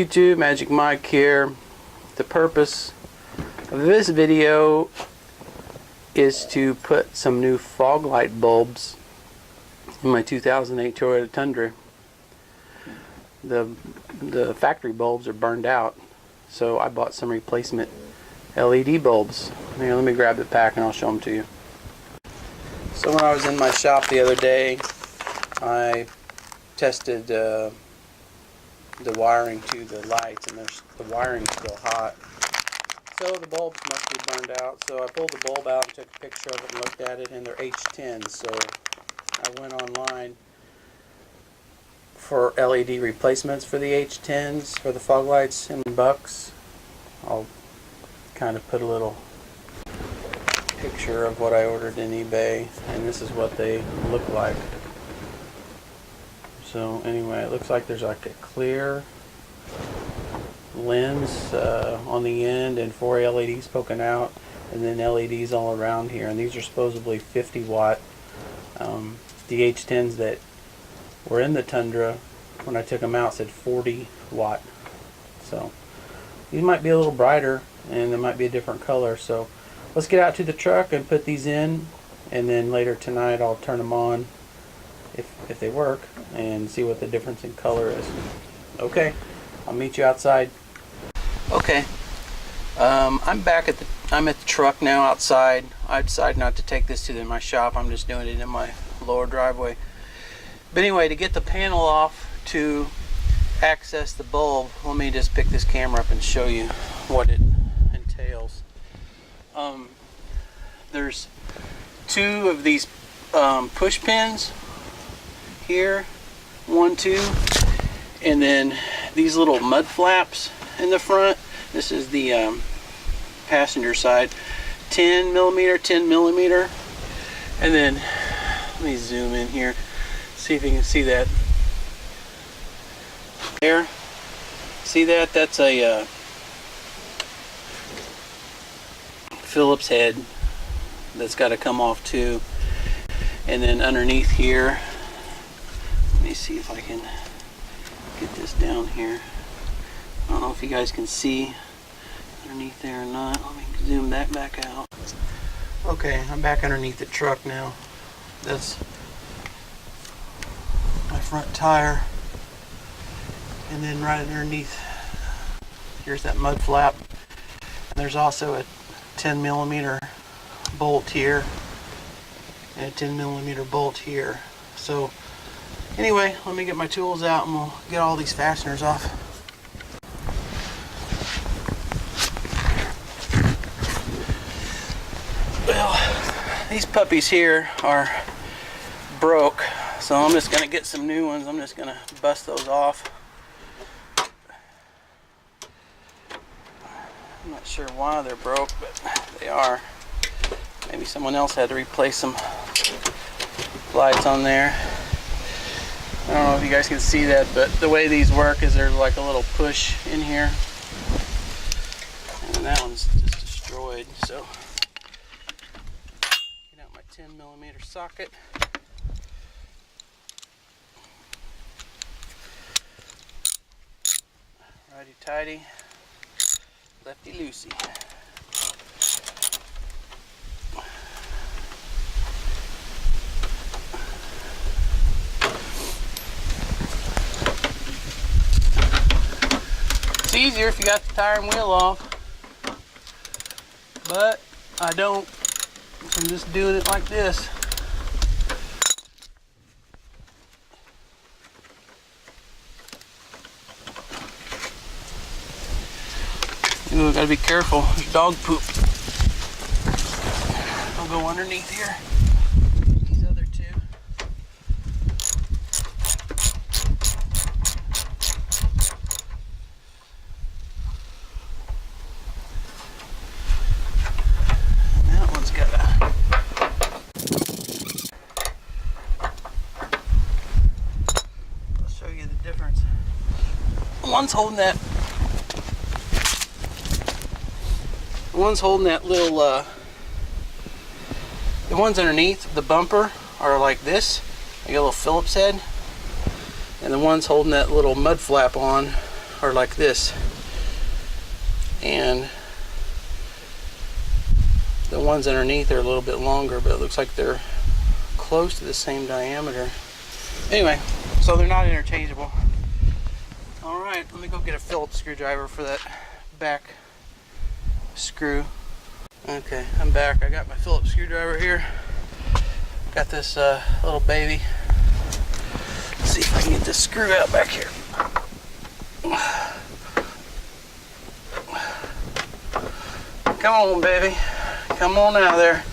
YouTube, Magic Mike here. The purpose of this video is to put some new fog light bulbs in my 2008 Toyota Tundra. The factory bulbs are burned out, so I bought some replacement LED bulbs. Here, let me grab the pack and I'll show them to you. So when I was in my shop the other day, I tested the wiring to the lights, and the wiring's still hot. So the bulbs must be burned out. So I pulled the bulb out and took a picture of it and looked at it, and they're H10s. So I went online for LED replacements for the H10s for the fog lights in bucks. I'll kind of put a little picture of what I ordered in eBay, and this is what they look like. So anyway, it looks like there's like a clear lens on the end and 4 LEDs poking out, and then LEDs all around here, and these are supposedly 50 watt. The H10s that were in the Tundra, when I took them out, said 40 watt. So these might be a little brighter and they might be a different color. So let's get out to the truck and put these in, and then later tonight I'll turn them on if they work and see what the difference in color is. Okay, I'll meet you outside. Okay, I'm at the truck now outside. I decided not to take this to my shop. I'm just doing it in my lower driveway. But anyway, to get the panel off to access the bulb, let me just pick this camera up and show you what it entails. There's 2 of these push pins here, 1, 2, and then these little mud flaps in the front. This is the passenger side, 10 millimeter, 10 millimeter, and then let me zoom in here, see if you can see that. There, see that? That's a Phillips head that's got to come off too. And then underneath here, let me see if I can get this down here. I don't know if you guys can see underneath there or not. Let me zoom that back out. Okay, I'm back underneath the truck now. That's my front tire. And then right underneath, here's that mud flap. And there's also a 10 millimeter bolt here and a 10 millimeter bolt here. So anyway, let me get my tools out and we'll get all these fasteners off. Well, these puppies here are broke, so I'm just gonna get some new ones. I'm just gonna bust those off. I'm not sure why they're broke, but they are. Maybe someone else had to replace some lights on there. I don't know if you guys can see that, but the way these work is there's like a little push in here. And that one's just destroyed, so get out my 10 millimeter socket. Righty tighty, lefty loosey. It's easier if you got the tire and wheel off, but I don't. I'm just doing it like this. Ooh, gotta be careful. There's dog poop. I'll go underneath here. These other 2. And that one's got a. I'll show you the difference. One's holding that. One's holding that little, the ones underneath the bumper are like this, like a little Phillips head, and the ones holding that little mud flap on are like this, and the ones underneath are a little bit longer, but it looks like they're close to the same diameter. Anyway, so they're not interchangeable. Alright, let me go get a Phillips screwdriver for that back screw. Okay, I'm back. I got my Phillips screwdriver here. Got this little baby. Let's see if I can get this screw out back here. Come on, baby. Come on out of there.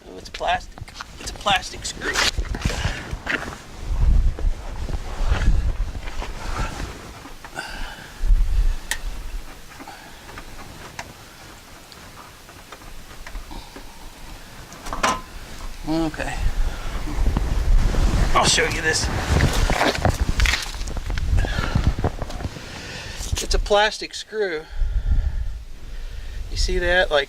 Oh, it's plastic. It's a plastic screw. Okay. I'll show you this. It's a plastic screw. You see that? Like,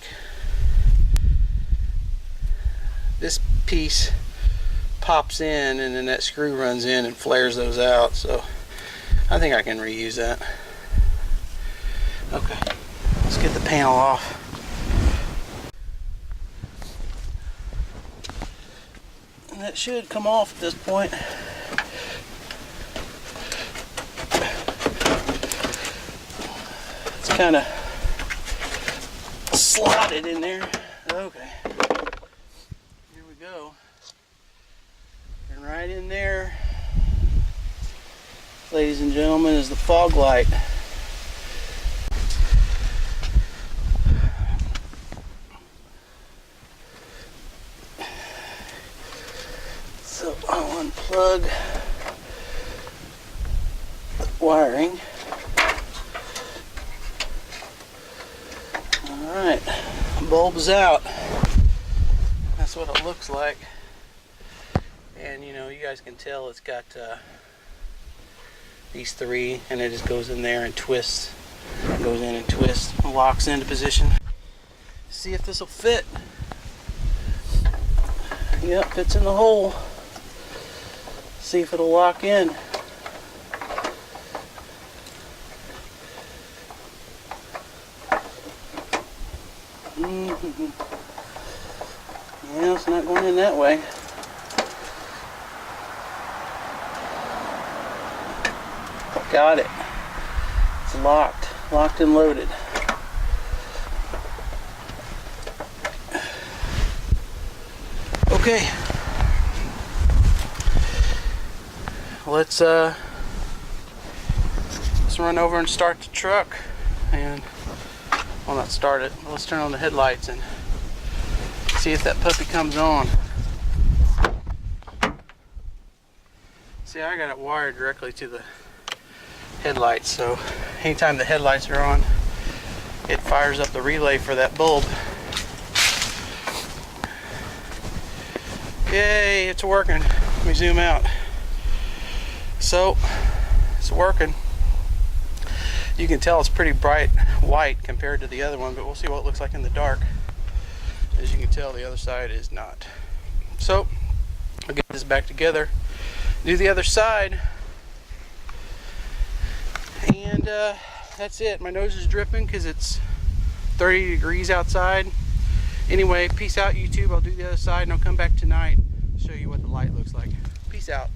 this piece pops in and then that screw runs in and flares those out. So I think I can reuse that. Okay, let's get the panel off. And that should come off at this point. It's kind of slotted in there. Okay, here we go. And right in there, ladies and gentlemen, is the fog light. So I'll unplug the wiring. Alright, bulb's out. That's what it looks like. And you know, you guys can tell it's got these three, and it just goes in there and twists. Goes in and twists and locks into position. See if this will fit. Yep, fits in the hole. See if it'll lock in. Yeah, it's not going in that way. Got it. It's locked. Locked and loaded. Okay. Let's run over and start the truck, and well, not start it. Let's turn on the headlights and see if that puppy comes on. See, I got it wired directly to the headlights, so anytime the headlights are on, it fires up the relay for that bulb. Yay, it's working. Let me zoom out. So it's working. You can tell it's pretty bright white compared to the other one, but we'll see what it looks like in the dark. As you can tell, the other side is not. So I'll get this back together, do the other side, and that's it. My nose is dripping because it's 30 degrees outside. Anyway, peace out, YouTube. I'll do the other side and I'll come back tonight and show you what the light looks like. Peace out.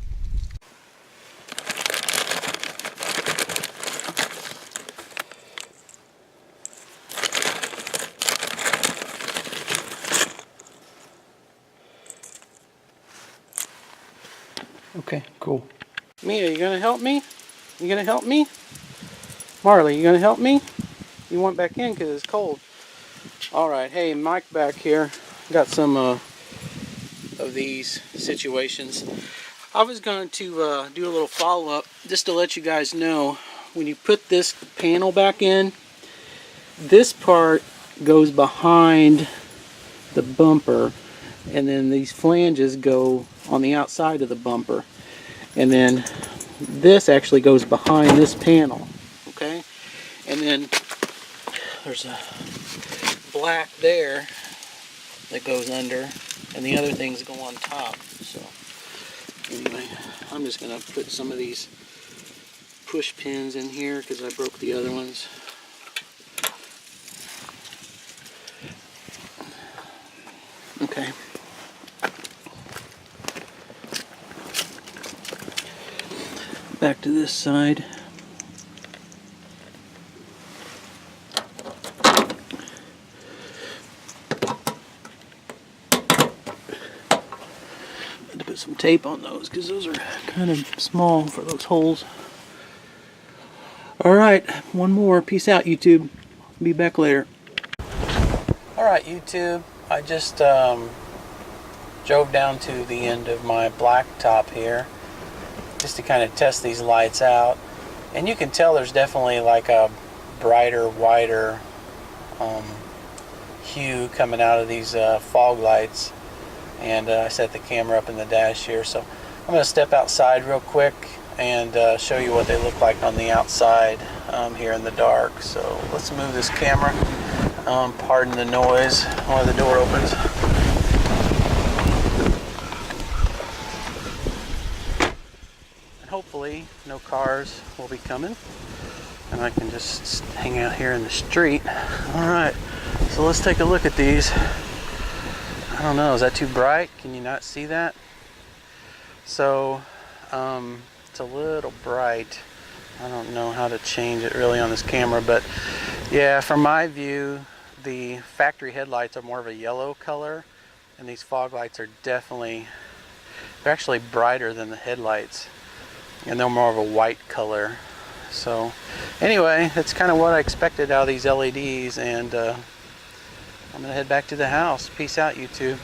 Okay, cool. Mia, you gonna help me? You gonna help me? Marley, you gonna help me? You want back in because it's cold. Alright, hey, Mike back here. Got some of these situations. I was going to do a little follow-up just to let you guys know, when you put this panel back in, this part goes behind the bumper, and then these flanges go on the outside of the bumper, and then this actually goes behind this panel, okay? And then there's a black there that goes under, and the other things go on top. So I'm just going to put some of these push pins in here because I broke the other ones. Okay. Back to this side. Had to put some tape on those because those are kind of small for those holes. Alright, one more. Peace out, YouTube. Be back later. Alright, YouTube. I just drove down to the end of my blacktop here just to kind of test these lights out. And you can tell there's definitely like a brighter, wider hue coming out of these fog lights. And I set the camera up in the dash here. So I'm going to step outside real quick and show you what they look like on the outside here in the dark. So let's move this camera. Pardon the noise while the door opens. And hopefully no cars will be coming and I can just hang out here in the street. Alright, so let's take a look at these. I don't know, is that too bright? Can you not see that? So it's a little bright. I don't know how to change it really on this camera, but yeah, from my view, the factory headlights are more of a yellow color, and these fog lights are definitely, they're actually brighter than the headlights, and they're more of a white color. So anyway, that's kind of what I expected out of these LEDs, and I'm gonna head back to the house. Peace out, YouTube.